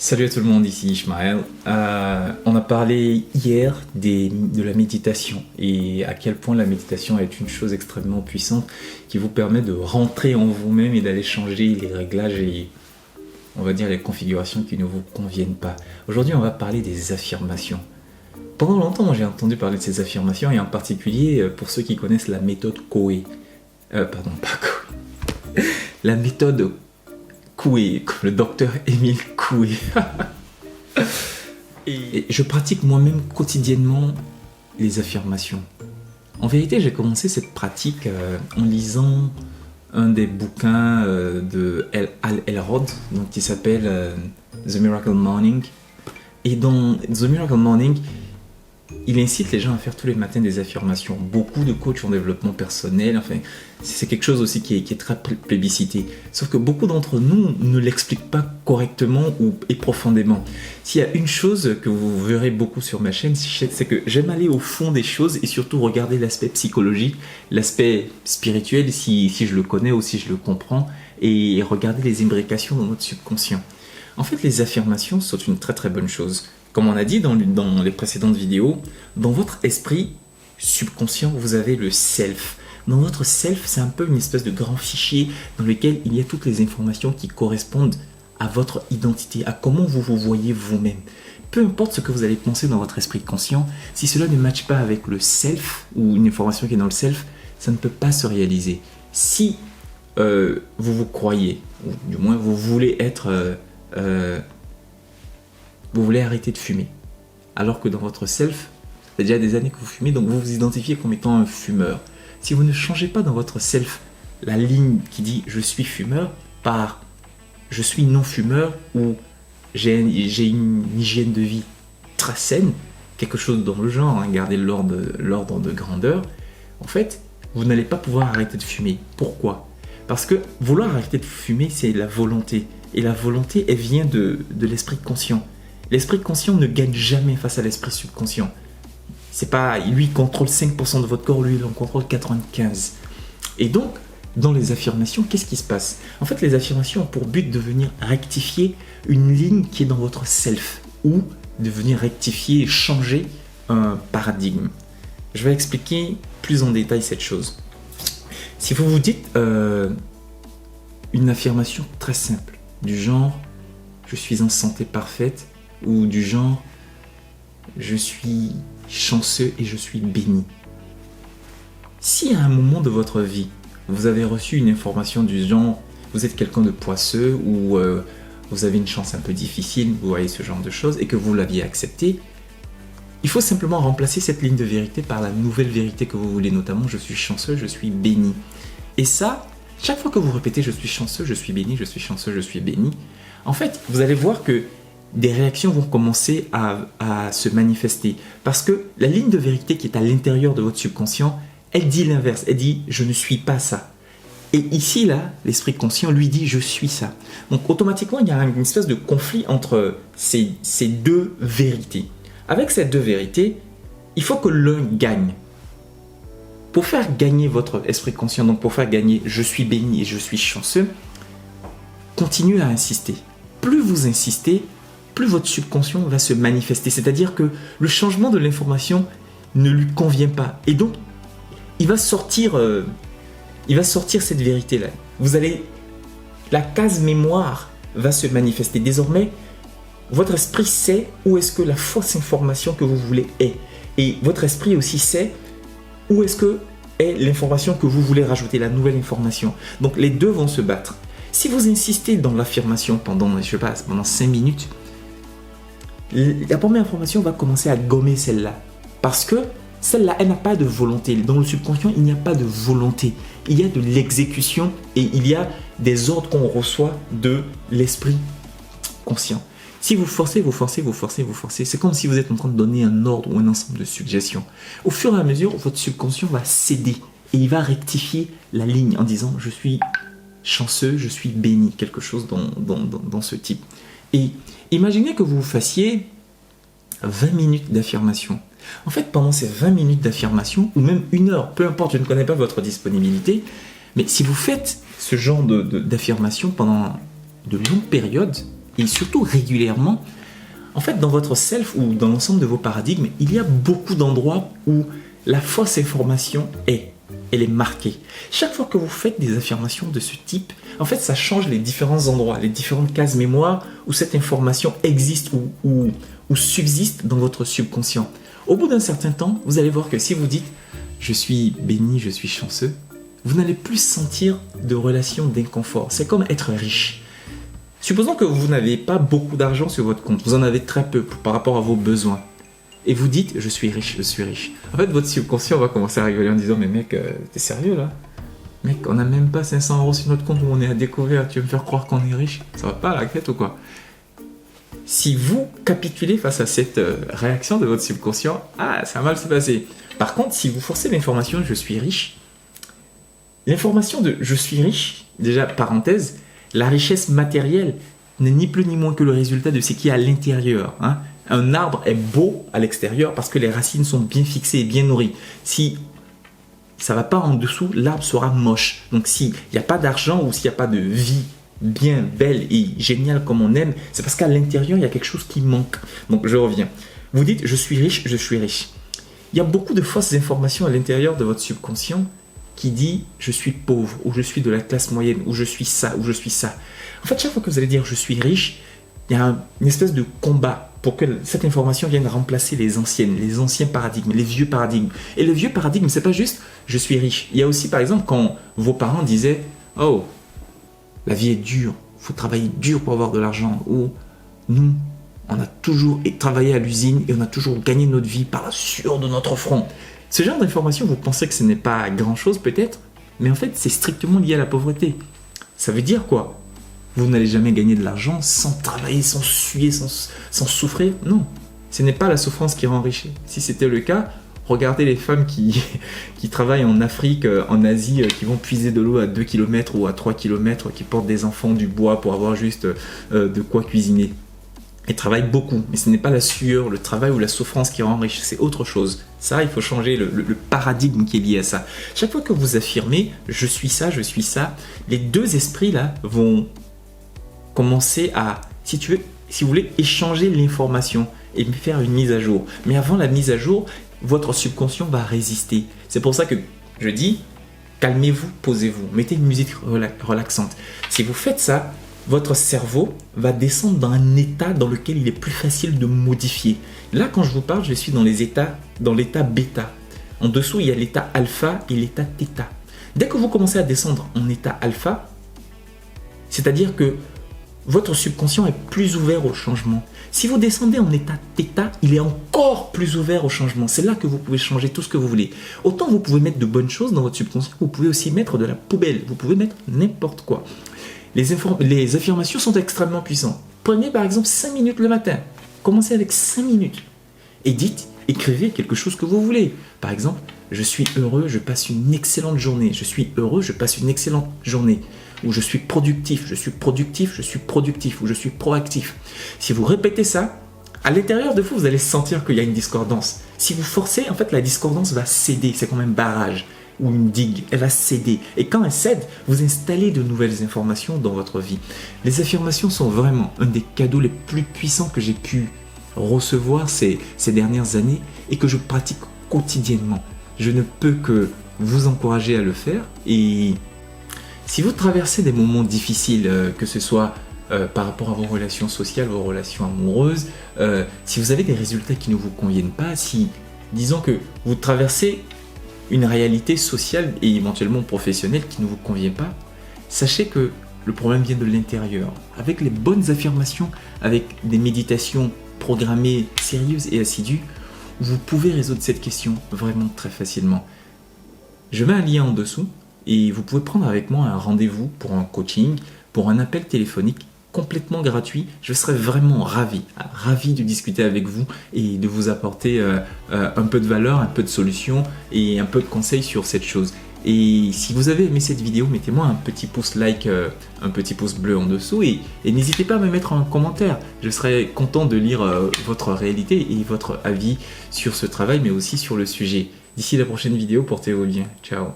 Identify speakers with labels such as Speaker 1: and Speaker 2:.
Speaker 1: Salut à tout le monde, ici Ishmael. On a parlé hier de la méditation et à quel point la méditation est une chose extrêmement puissante qui vous permet de rentrer en vous-même et d'aller changer les réglages et on va dire les configurations qui ne vous conviennent pas. Aujourd'hui, on va parler des affirmations. Pendant longtemps, moi j'ai entendu parler de ces affirmations et en particulier pour ceux qui connaissent la méthode Coué. Pardon, pas Coué. La méthode Coué, comme le docteur Émile Coué. Et je pratique moi-même quotidiennement les affirmations. En vérité, j'ai commencé cette pratique en lisant un des bouquins de Hal Elrod, donc, qui s'appelle The Miracle Morning. Et dans The Miracle Morning, il incite les gens à faire tous les matins des affirmations. Beaucoup de coachs en développement personnel, enfin, c'est quelque chose aussi qui est très plébiscité. Sauf que beaucoup d'entre nous ne l'expliquent pas correctement et profondément. S'il y a une chose que vous verrez beaucoup sur ma chaîne, c'est que j'aime aller au fond des choses et surtout regarder l'aspect psychologique, l'aspect spirituel si je le connais ou si je le comprends, et regarder les imbrications dans notre subconscient. En fait, les affirmations sont une très très bonne chose. Comme on a dit dans les précédentes vidéos, dans votre esprit subconscient, vous avez le self. Dans votre self, c'est un peu une espèce de grand fichier dans lequel il y a toutes les informations qui correspondent à votre identité, à comment vous vous voyez vous-même. Peu importe ce que vous allez penser dans votre esprit conscient, si cela ne matche pas avec le self ou une information qui est dans le self, ça ne peut pas se réaliser. Si vous vous croyez, ou du moins vous voulez être... vous voulez arrêter de fumer, alors que dans votre self, ça fait déjà des années que vous fumez, donc vous vous identifiez comme étant un fumeur. Si vous ne changez pas dans votre self la ligne qui dit « je suis fumeur » par « je suis non-fumeur » ou « j'ai une hygiène de vie très saine », quelque chose dans le genre, hein, gardez l'ordre de grandeur, en fait, vous n'allez pas pouvoir arrêter de fumer. Pourquoi ? Parce que vouloir arrêter de fumer, c'est la volonté. Et la volonté, elle vient de l'esprit conscient. L'esprit conscient ne gagne jamais face à l'esprit subconscient. C'est pas, lui contrôle 5% de votre corps, lui il en contrôle 95%. Et donc, dans les affirmations, qu'est-ce qui se passe ? En fait, les affirmations ont pour but de venir rectifier une ligne qui est dans votre self, ou de venir rectifier et changer un paradigme. Je vais expliquer plus en détail cette chose. Si vous vous dites une affirmation très simple, du genre « je suis en santé parfaite » ou du genre « je suis chanceux et je suis béni ». Si à un moment de votre vie, vous avez reçu une information du genre « vous êtes quelqu'un de poisseux » ou vous avez une chance un peu difficile, vous voyez ce genre de choses, et que vous l'aviez accepté, il faut simplement remplacer cette ligne de vérité par la nouvelle vérité que vous voulez, notamment « je suis chanceux, je suis béni ». Et ça, chaque fois que vous répétez « je suis chanceux, je suis béni, je suis chanceux, je suis béni », en fait, vous allez voir que des réactions vont commencer à se manifester. Parce que la ligne de vérité qui est à l'intérieur de votre subconscient, elle dit l'inverse. Elle dit « je ne suis pas ça ». Et ici, là, l'esprit conscient lui dit « je suis ça ». Donc automatiquement, il y a une espèce de conflit entre ces deux vérités. Avec ces deux vérités, il faut que l'un gagne. Pour faire gagner votre esprit conscient, donc pour faire gagner « je suis béni et je suis chanceux », continuez à insister. Plus vous insistez, plus votre subconscient va se manifester. C'est-à-dire que le changement de l'information ne lui convient pas. Et donc, il va sortir cette vérité-là. La case mémoire va se manifester. Désormais, votre esprit sait où est-ce que la fausse information que vous voulez est. Et votre esprit aussi sait où est-ce que est l'information que vous voulez rajouter, la nouvelle information. Donc, les deux vont se battre. Si vous insistez dans l'affirmation pendant 5 minutes, la première information va commencer à gommer celle-là. Parce que celle-là, elle n'a pas de volonté. Dans le subconscient, il n'y a pas de volonté. Il y a de l'exécution et il y a des ordres qu'on reçoit de l'esprit conscient. Si vous forcez, c'est comme si vous êtes en train de donner un ordre ou un ensemble de suggestions. Au fur et à mesure, votre subconscient va céder et il va rectifier la ligne en disant « je suis chanceux, je suis béni », quelque chose dans ce type. Et imaginez que vous fassiez 20 minutes d'affirmation. En fait, pendant ces 20 minutes d'affirmation, ou même 1 heure, peu importe, je ne connais pas votre disponibilité, mais si vous faites ce genre d'affirmation pendant de longues périodes, et surtout régulièrement, en fait, dans votre self ou dans l'ensemble de vos paradigmes, il y a beaucoup d'endroits où la fausse information elle est marquée. Chaque fois que vous faites des affirmations de ce type, en fait, ça change les différents endroits, les différentes cases mémoire où cette information existe ou subsiste dans votre subconscient. Au bout d'un certain temps, vous allez voir que si vous dites « je suis béni, je suis chanceux », vous n'allez plus sentir de relation d'inconfort. C'est comme être riche. Supposons que vous n'avez pas beaucoup d'argent sur votre compte, vous en avez très peu par rapport à vos besoins. Et vous dites, je suis riche, je suis riche. En fait, votre subconscient va commencer à rigoler en disant, mais mec, t'es sérieux là? Mec, on n'a même pas 500 € sur notre compte où on est à découvert, tu veux me faire croire qu'on est riche? Ça va pas à la tête ou quoi? Si vous capitulez face à cette réaction de votre subconscient, ça va mal se passer. Par contre, si vous forcez l'information, je suis riche, l'information de je suis riche, déjà parenthèse, la richesse matérielle n'est ni plus ni moins que le résultat de ce qui est à l'intérieur. Hein. Un arbre est beau à l'extérieur parce que les racines sont bien fixées et bien nourries. Si ça ne va pas en dessous, l'arbre sera moche. Donc s'il n'y a pas d'argent ou s'il n'y a pas de vie bien belle et géniale comme on aime, c'est parce qu'à l'intérieur, il y a quelque chose qui manque. Donc je reviens. Vous dites, je suis riche, je suis riche. Il y a beaucoup de fausses informations à l'intérieur de votre subconscient qui dit je suis pauvre, ou je suis de la classe moyenne, ou je suis ça, ou je suis ça. En fait, chaque fois que vous allez dire je suis riche, il y a une espèce de combat pour que cette information vienne remplacer les anciens paradigmes, les vieux paradigmes. Et le vieux paradigme, c'est pas juste je suis riche. Il y a aussi, par exemple, quand vos parents disaient oh, la vie est dure, il faut travailler dur pour avoir de l'argent, ou nous, on a toujours travaillé à l'usine et on a toujours gagné notre vie par la sueur de notre front. Ce genre d'information, vous pensez que ce n'est pas grand-chose peut-être, mais en fait, c'est strictement lié à la pauvreté. Ça veut dire quoi? Vous n'allez jamais gagner de l'argent sans travailler, sans suer, sans souffrir? Non, ce n'est pas la souffrance qui rend riche. Si c'était le cas, regardez les femmes qui travaillent en Afrique, en Asie, qui vont puiser de l'eau à 2 km ou à 3 km, qui portent des enfants du bois pour avoir juste de quoi cuisiner. Elles travaillent beaucoup, mais ce n'est pas la sueur, le travail ou la souffrance qui rend riche, c'est autre chose. Ça, il faut changer le paradigme qui est lié à ça. Chaque fois que vous affirmez « je suis ça », les deux esprits-là vont commencer à, si vous voulez, échanger l'information et faire une mise à jour. Mais avant la mise à jour, votre subconscient va résister. C'est pour ça que je dis « calmez-vous, posez-vous, mettez une musique relaxante ». Si vous faites ça, votre cerveau va descendre dans un état dans lequel il est plus facile de modifier. Là, quand je vous parle, je suis dans l'état bêta. En dessous, il y a l'état alpha et l'état theta. Dès que vous commencez à descendre en état alpha, c'est-à-dire que votre subconscient est plus ouvert au changement. Si vous descendez en état theta, il est encore plus ouvert au changement. C'est là que vous pouvez changer tout ce que vous voulez. Autant vous pouvez mettre de bonnes choses dans votre subconscient, vous pouvez aussi mettre de la poubelle. Vous pouvez mettre n'importe quoi. Les affirmations sont extrêmement puissantes. Prenez par exemple 5 minutes le matin. Commencez avec 5 minutes. Et écrivez quelque chose que vous voulez. Par exemple, je suis heureux, je passe une excellente journée. Je suis heureux, je passe une excellente journée. Ou je suis productif, je suis productif, je suis productif. Ou je suis proactif. Si vous répétez ça, à l'intérieur de vous, vous allez sentir qu'il y a une discordance. Si vous forcez, en fait, la discordance va céder. C'est comme un barrage ou une digue, elle va céder. Et quand elle cède, vous installez de nouvelles informations dans votre vie. Les affirmations sont vraiment un des cadeaux les plus puissants que j'ai pu recevoir ces dernières années et que je pratique quotidiennement. Je ne peux que vous encourager à le faire. Et si vous traversez des moments difficiles, que ce soit par rapport à vos relations sociales, vos relations amoureuses, si vous avez des résultats qui ne vous conviennent pas, si, disons que vous traversez une réalité sociale et éventuellement professionnelle qui ne vous convient pas, sachez que le problème vient de l'intérieur. Avec les bonnes affirmations, avec des méditations programmées, sérieuses et assidues, vous pouvez résoudre cette question vraiment très facilement. Je mets un lien en dessous et vous pouvez prendre avec moi un rendez-vous pour un coaching, pour un appel téléphonique complètement gratuit. Je serais vraiment ravi de discuter avec vous et de vous apporter un peu de valeur, un peu de solutions et un peu de conseils sur cette chose. Et si vous avez aimé cette vidéo, mettez-moi un petit pouce like, un petit pouce bleu en dessous et n'hésitez pas à me mettre un commentaire. Je serais content de lire votre réalité et votre avis sur ce travail, mais aussi sur le sujet. D'ici la prochaine vidéo, portez-vous bien. Ciao.